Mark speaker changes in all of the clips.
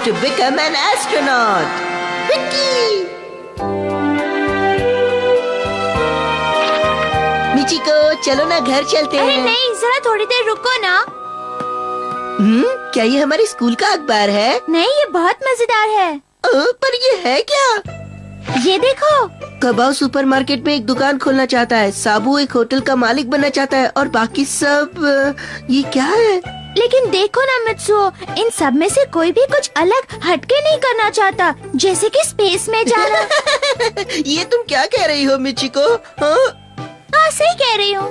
Speaker 1: to become an astronaut. Vicky! Michiko, चलो ना घर चलते हैं।
Speaker 2: अरे नहीं, जरा थोड़ी देर रुको ना।
Speaker 1: क्या ये हमारे स्कूल का अखबार है?
Speaker 2: नहीं, ये बहुत मजेदार है।
Speaker 1: पर ये है क्या?
Speaker 2: ये देखो।
Speaker 1: कबाव सुपरमार्केट में एक दुकान खोलना चाहता है, साबू एक होटल का मालिक बनना चाहता है और बाकी सब ये क्या है?
Speaker 2: लेकिन देखो ना मित्सुओ, इन सब में से कोई भी कुछ अलग हटके नहीं करना चाहता, जैसे कि स्पेस में जाना।
Speaker 1: ये तुम क्या कह रही हो मिचिको?
Speaker 2: हाँ, सही कह रही हूँ।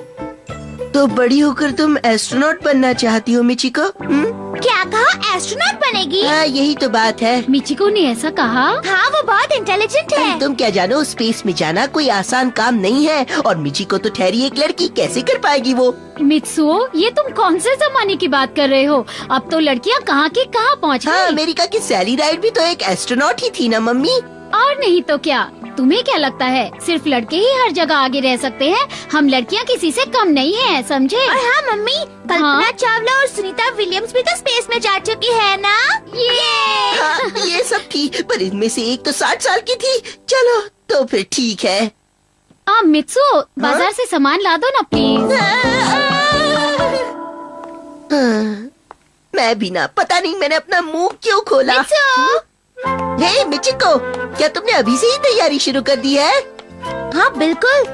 Speaker 1: तो बड़ी होकर तुम एस्ट्रोनॉट बनना चाहती हो मिचिको?
Speaker 2: क्या कहा? एस्ट्रोनॉट बनेगी?
Speaker 1: हाँ, यही तो बात है।
Speaker 3: मिचिको ने ऐसा कहा?
Speaker 2: हाँ, वो बहुत इंटेलिजेंट है।
Speaker 1: तुम क्या जानो, स्पेस में जाना कोई आसान काम नहीं है और मिचिको तो ठहरी एक लड़की, कैसे कर पाएगी वो?
Speaker 3: मित्सुओ, ये तुम कौन से जमाने की बात कर रहे हो? अब तो लड़कियाँ कहाँ की कहाँ पहुँच
Speaker 1: हाँ,
Speaker 3: गई।
Speaker 1: अमेरिका की सैली राइड भी तो एक एस्ट्रोनॉट ही थी ना मम्मी।
Speaker 3: और नहीं तो क्या, तुम्हें क्या लगता है सिर्फ लड़के ही हर जगह आगे रह सकते हैं? हम लड़कियां किसी से कम नहीं हैं, समझे?
Speaker 2: और हाँ मम्मी, कल्पना चावला और सुनीता विलियम्स भी तो स्पेस में जा चुकी है ना?
Speaker 1: हाँ, ये सब थी, पर इनमें से एक तो 60 साल की थी। चलो तो फिर ठीक है।
Speaker 3: मित्सुओ, बाजार से सामान ला दो ना प्लीज।
Speaker 1: मैं भी ना, पता नहीं मैंने अपना मुंह क्यों खोला। हे मिचिको, क्या तुमने अभी से ही तैयारी शुरू कर दी है?
Speaker 2: हाँ बिल्कुल,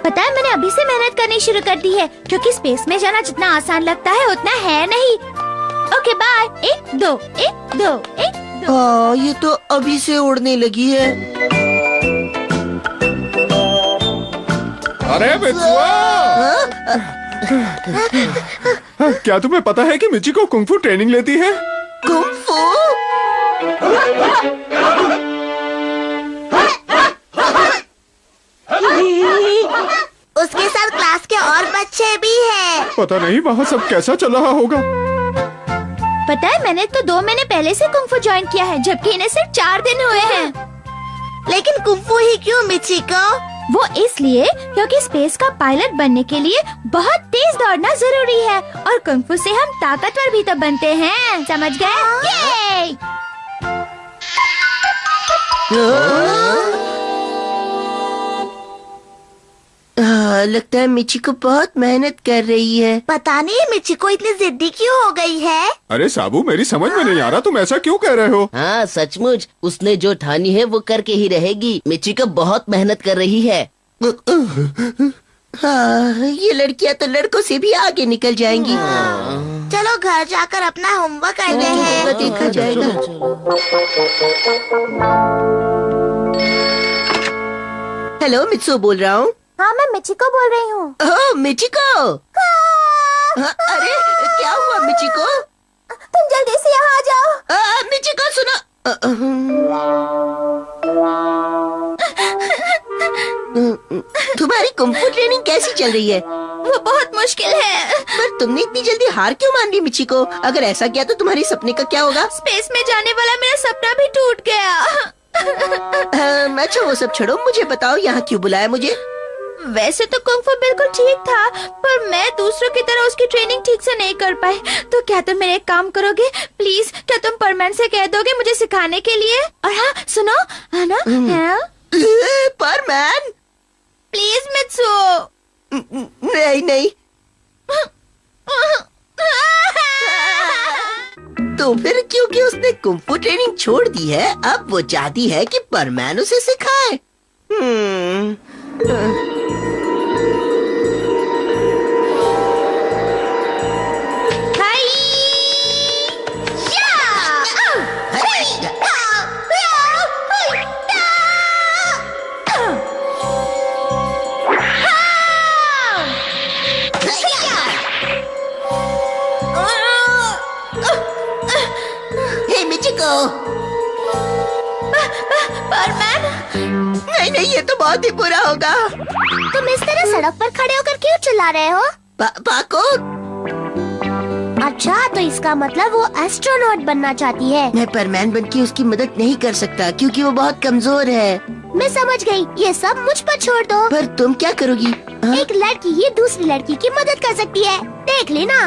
Speaker 2: पता है मैंने अभी से मेहनत करनी शुरू कर दी है, क्योंकि स्पेस में जाना जितना आसान लगता है उतना है नहीं। Okay bye. 1 2 1 2 1 2।
Speaker 1: हाँ, ये तो अभी से उड़ने लगी है।
Speaker 4: अरे मित्सुओ! क्या तुम्हें पता है कि मिचिको कुंग-फू ट्रेनिंग लेती है?
Speaker 1: कुंग-फू?
Speaker 2: उसके साथ क्लास के और बच्चे भी हैं।
Speaker 4: पता नहीं वहाँ सब कैसा चल रहा होगा।
Speaker 2: पता है मैंने तो 2 महीने पहले से कुंग-फू ज्वाइन किया है, जबकि इन्हें सिर्फ 4 दिन हुए हैं।
Speaker 5: लेकिन कुंग-फू ही क्यों मिचिको?
Speaker 2: वो इसलिए क्योंकि स्पेस का पायलट बनने के लिए बहुत तेज दौड़ना जरूरी है, और कुंग-फू से हम ताकतवर भी तो बनते हैं, समझ गए?
Speaker 1: लगता है मिचिको बहुत मेहनत कर रही है।
Speaker 5: पता नहीं मिचिको इतनी जिद्दी क्यों हो गई है।
Speaker 4: अरे साबू, मेरी समझ में नहीं आ रहा, तुम ऐसा क्यों कह रहे हो?
Speaker 1: हाँ सचमुच, उसने जो ठानी है वो करके ही रहेगी। मिचिको बहुत मेहनत कर रही है। हाँ, ये लड़कियाँ तो लड़कों से भी आगे निकल जाएंगी।
Speaker 5: चलो घर जाकर अपना होमवर्क करते हैं।
Speaker 1: देखा जाएगा। हेलो, मित्सु बोल रहा हूँ।
Speaker 2: हाँ, मैं मिचिको बोल रही हूँ।
Speaker 1: ओह मिचिको! अरे क्या हुआ मिचिको?
Speaker 2: तुम जल्दी से यहाँ आ जाओ।
Speaker 1: मिचिको सुनो। तुम्हारी कुंग-फू ट्रेनिंग कैसी चल रही है?
Speaker 2: वो बहुत मुश्किल है।
Speaker 1: पर तुमने इतनी जल्दी हार क्यों मान ली मिचिको? अगर ऐसा किया तो तुम्हारे सपने का क्या होगा?
Speaker 2: स्पेस में जाने वाला मेरा सपना भी टूट गया।
Speaker 1: अच्छा वो सब छोड़ो, मुझे बताओ यहाँ क्यों बुलाया मुझे?
Speaker 2: वैसे तो कुंग-फू बिल्कुल ठीक था, पर मैं दूसरों की तरह उसकी ट्रेनिंग ठीक से नहीं कर पाई। तो क्या तुम मेरे एक काम करोगे प्लीज? क्या तुम परमैन से कह दोगे मुझे सिखाने के लिए? और हाँ सुनो, है ना?
Speaker 1: परमैन?
Speaker 2: प्लीज मित्सु।
Speaker 1: नहीं नहीं। तो फिर क्योंकि उसने कुंग-फू ट्रेनिंग छोड़ दी है, अब वो चाहती है कि परमैन उसे सिखाए।
Speaker 2: परमैन?
Speaker 1: नहीं नहीं, ये तो बहुत ही बुरा होगा।
Speaker 5: तुम इस तरह सड़क पर खड़े होकर क्यों चिल्ला रहे हो?
Speaker 1: पाको?
Speaker 5: अच्छा, तो इसका मतलब वो एस्ट्रोनॉट बनना चाहती है।
Speaker 1: मैं परमैन बनके उसकी मदद नहीं कर सकता क्योंकि वो बहुत कमजोर है।
Speaker 5: मैं समझ गई, ये सब मुझ पर छोड़ दो।
Speaker 1: पर तुम क्या करोगी?
Speaker 5: एक लड़की ही दूसरी लड़की की मदद कर सकती है, देख लेना।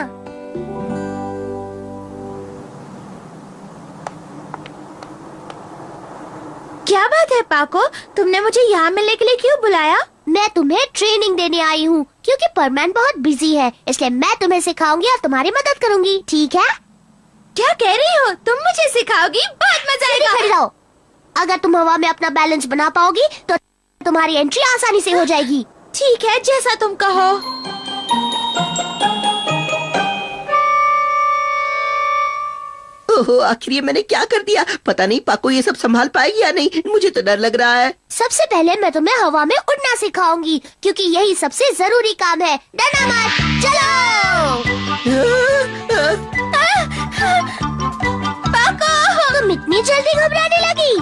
Speaker 2: क्या बात है पाको, तुमने मुझे यहाँ मिलने के लिए क्यों बुलाया?
Speaker 5: मैं तुम्हें ट्रेनिंग देने आई हूँ क्योंकि परमैन बहुत बिजी है, इसलिए मैं तुम्हें सिखाऊंगी और तुम्हारी मदद करूंगी, ठीक है?
Speaker 2: क्या कह रही हो? तुम मुझे सिखाओगी? बहुत मजा आएगा।
Speaker 5: खड़ी रहो। अगर तुम हवा में अपना बैलेंस बना पाओगी तो तुम्हारी एंट्री आसानी से हो जाएगी।
Speaker 2: ठीक है, जैसा तुम कहो।
Speaker 1: ओहो, आखिर ये मैंने क्या कर दिया? पता नहीं पाको ये सब संभाल पाएगी या नहीं, मुझे तो डर लग रहा है।
Speaker 5: सबसे पहले मैं तुम्हें हवा में उड़ना सिखाऊंगी क्योंकि यही सबसे जरूरी काम है। डरना मत, चलो।
Speaker 2: पाको,
Speaker 5: तुम इतनी जल्दी घबराने लगी?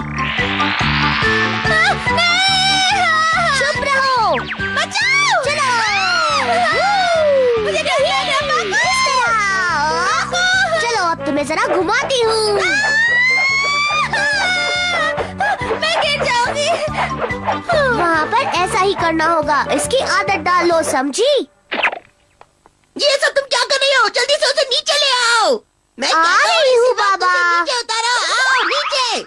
Speaker 5: चुप रहो।
Speaker 2: बचाओ!
Speaker 5: चलो।
Speaker 2: मुझे डर लग रहा है, पाको।
Speaker 5: चलो अब तुम्हें जरा घुमाती हूँ।
Speaker 2: मैं गिर जाऊंगी।
Speaker 5: वहाँ पर ऐसा ही करना होगा, इसकी आदत डाल लो, समझी?
Speaker 1: ये सब तुम क्या कर रही हो? जल्दी से उसे नीचे ले आओ। मैं
Speaker 5: आ
Speaker 1: कहता
Speaker 5: रही
Speaker 1: इसी
Speaker 5: हूँ,
Speaker 1: वक्त
Speaker 5: बाबा।
Speaker 1: उसे नीचे उतारो, आओ नीचे।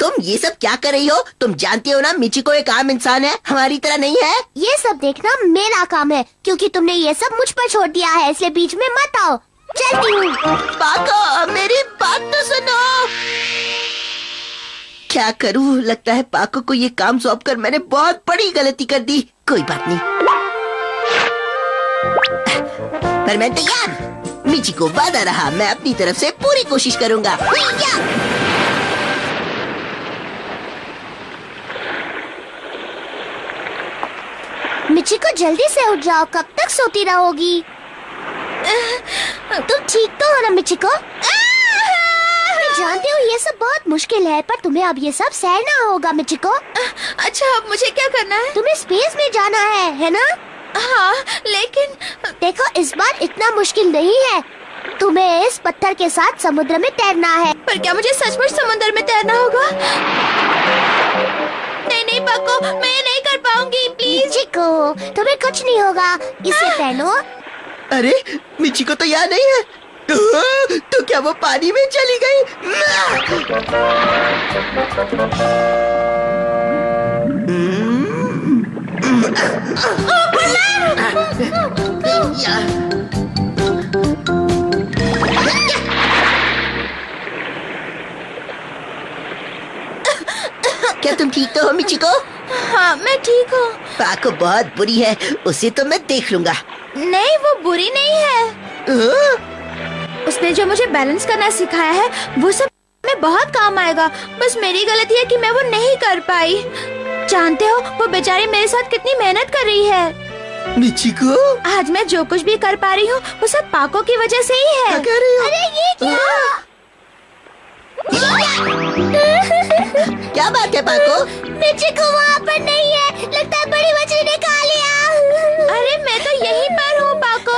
Speaker 1: तुम ये सब क्या कर रही हो? तुम जानती हो ना मिचिको एक आम इंसान है, हमारी तरह नहीं है।
Speaker 5: ये सब देखना मेरा काम है क्योंकि तुमने ये सब मुझ पर छोड़ दिया है, इसलिए बीच में मत आओ। चलती हूँ।
Speaker 1: पाको, मेरी बात तो सुनो। क्या करूँ? लगता है पाको को ये काम सौंप कर मैंने बहुत बड़ी गलती कर दी। कोई बात नहीं। पर मैं तैयार। मिचिको वादा रहा, मैं अपनी तरफ से पूरी कोशिश करूँगा।
Speaker 5: मिचिको जल्दी से उठ जाओ, कब तक सोती रहोगी? तुम ठीक तो हो ना मिचिको? मैं जानती हूँ ये सब बहुत मुश्किल है, पर तुम्हें अब ये सब सहना होगा मिचिको।
Speaker 2: अच्छा, अब मुझे क्या करना है?
Speaker 5: तुम्हें स्पेस में जाना है ना?
Speaker 2: हाँ, लेकिन
Speaker 5: देखो इस बार इतना मुश्किल नहीं है, तुम्हें इस पत्थर के साथ समुद्र में तैरना है।
Speaker 2: पर क्या मुझे सचमुच समुद्र में तैरना होगा? नहीं नहीं पाको, मैं नहीं कर पाऊंगी, प्लीज।
Speaker 5: मिचिको, तुम्हें कुछ नहीं होगा, इसे पहनो।
Speaker 1: अरे मिचिको तो यहाँ नहीं है। तो क्या वो पानी में चली गई? क्या तुम ठीक तो हो मिचिको?
Speaker 2: हाँ, मैं ठीक हूँ।
Speaker 1: पाको बहुत बुरी है, उसे तो मैं देख लूंगा।
Speaker 2: नहीं, वो बुरी नहीं है। उसने जो मुझे बैलेंस करना सिखाया है वो सब में बहुत काम आएगा। बस मेरी गलती है कि मैं वो नहीं कर पाई। जानते हो वो बेचारी मेरे साथ कितनी मेहनत कर रही है।
Speaker 1: मिचिको,
Speaker 2: आज मैं जो कुछ भी कर पा रही हूँ वो सब पाको की वजह से ही है।
Speaker 1: क्या कह रही हो?
Speaker 5: अरे ये क्या?
Speaker 1: क्या बात है पाको?
Speaker 5: मिचिको वहाँ पर नहीं है, लगता है बड़ी मछली ने खा लिया।
Speaker 2: अरे मैं तो यहीं पर हूँ पाको।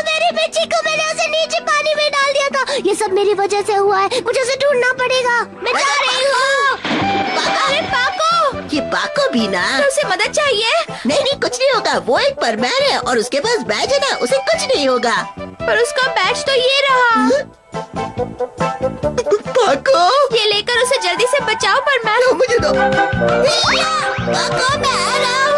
Speaker 5: मेरी मिचिको, मैंने उसे नीचे पानी में डाल दिया था। ये सब मेरी वजह से हुआ है, मुझे उसे ढूंढना पड़ेगा। मैं जा रही हूँ।
Speaker 2: अरे पाको,
Speaker 1: ये पाको भी ना।
Speaker 2: तो उसे मदद चाहिए।
Speaker 1: नहीं नहीं, कुछ नहीं होगा, वो एक परमैन है और उसके पास बैज है ना, उसे कुछ नहीं होगा।
Speaker 2: पर उसका बैच तो ये रहा।
Speaker 1: पाको,
Speaker 2: ये लेकर उसे जल्दी से बचाओ परमैन।
Speaker 1: मुझे दो। पाको, मैं आ रहा हूँ।